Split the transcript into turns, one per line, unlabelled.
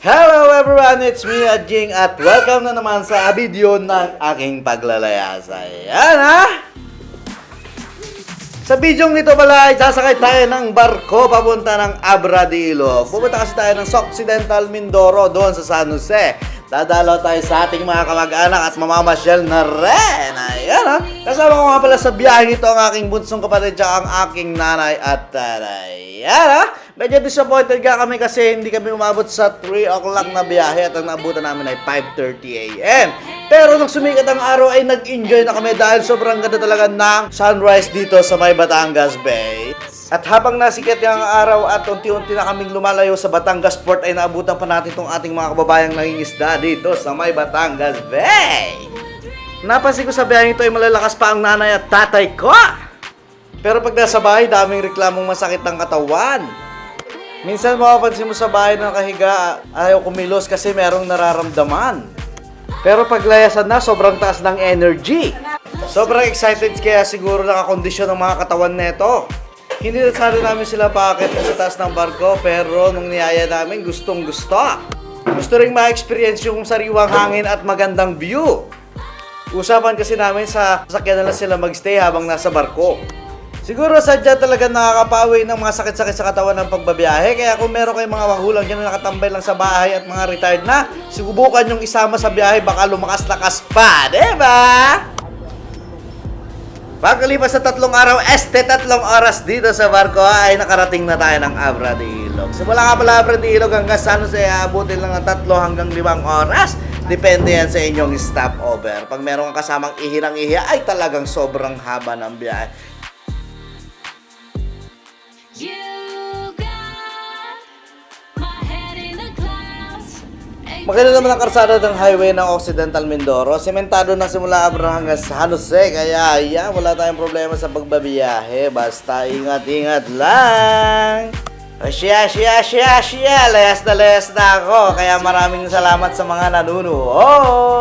Hello everyone, it's me, Adjing, at welcome na naman sa video ng aking paglalayasay. Yan ha! Sa video nito pala ay sasakay tayo ng barko papunta ng Abra de Ilog. Pupunta kasi tayo ng Occidental Mindoro doon sa San Jose. Dadalaw tayo sa ating mga kamag-anak at mamamasyal na rin. Ayan ha! Kasama ko nga pala sa biyahe ito ang aking bunsong kapatid at ang aking nanay at tatay. Ayan ha! Medyo disappointed ka kami kasi hindi kami umabot sa 3 o'clock na biyahe at ang naabutan namin ay 5:30 a.m. Pero nung sumikat ang araw ay nag-enjoy na kami dahil sobrang ganda talaga ng sunrise dito sa may Batangas Bay. At habang nasikat ang araw at unti-unti na kaming lumalayo sa Batangas Port ay naabutan pa natin itong ating mga kababayang nangingisda dito sa may Batangas Bay. Napansin ko sa biyahe ito ay malalakas pa ang nanay at tatay ko. Pero pag nasa bahay, daming reklamong masakit ng katawan. Minsan mapapansin mo sa bahay na nakahiga, ayaw kumilos kasi merong nararamdaman. Pero pag layasan na, sobrang taas ng energy. Sobrang excited kaya siguro nakakondisyon ng mga katawan neto. Hindi na sana namin sila paakit sa taas ng barko, pero nung niyaya namin, gustong gusto. Gusto rin ma-experience yung sariwang hangin at magandang view. Usapan kasi namin sa sasakyan na lang sila magstay habang nasa barko. Siguro sadya talaga nakakapawi ng mga sakit-sakit sa katawan ng pagbabiyahe. Kaya kung meron kayong mga magulang dyan na nakatambay lang sa bahay at mga retired na, subukan yung isama sa biyahe, baka lumakas-lakas pa, diba? Pagkalipas sa 3 araw, 3 oras dito sa barko ay nakarating na tayo ng Abra de Ilog. Simula nga pala Abra de Ilog hanggang San Jose, abutin lang ng 3 hanggang 5 oras. Depende yan sa inyong stopover. Pag meron kang kasamang ihirang-ihi, ay talagang sobrang haba ng biyahe. Maganda naman ang karsada ng highway ng Occidental Mindoro. Sementado na simula Abra hanggang San Jose. Kaya yan, wala tayong problema sa pagbabiyahe. Basta ingat-ingat lang. Layas na ako. Kaya maraming salamat sa mga nanunood.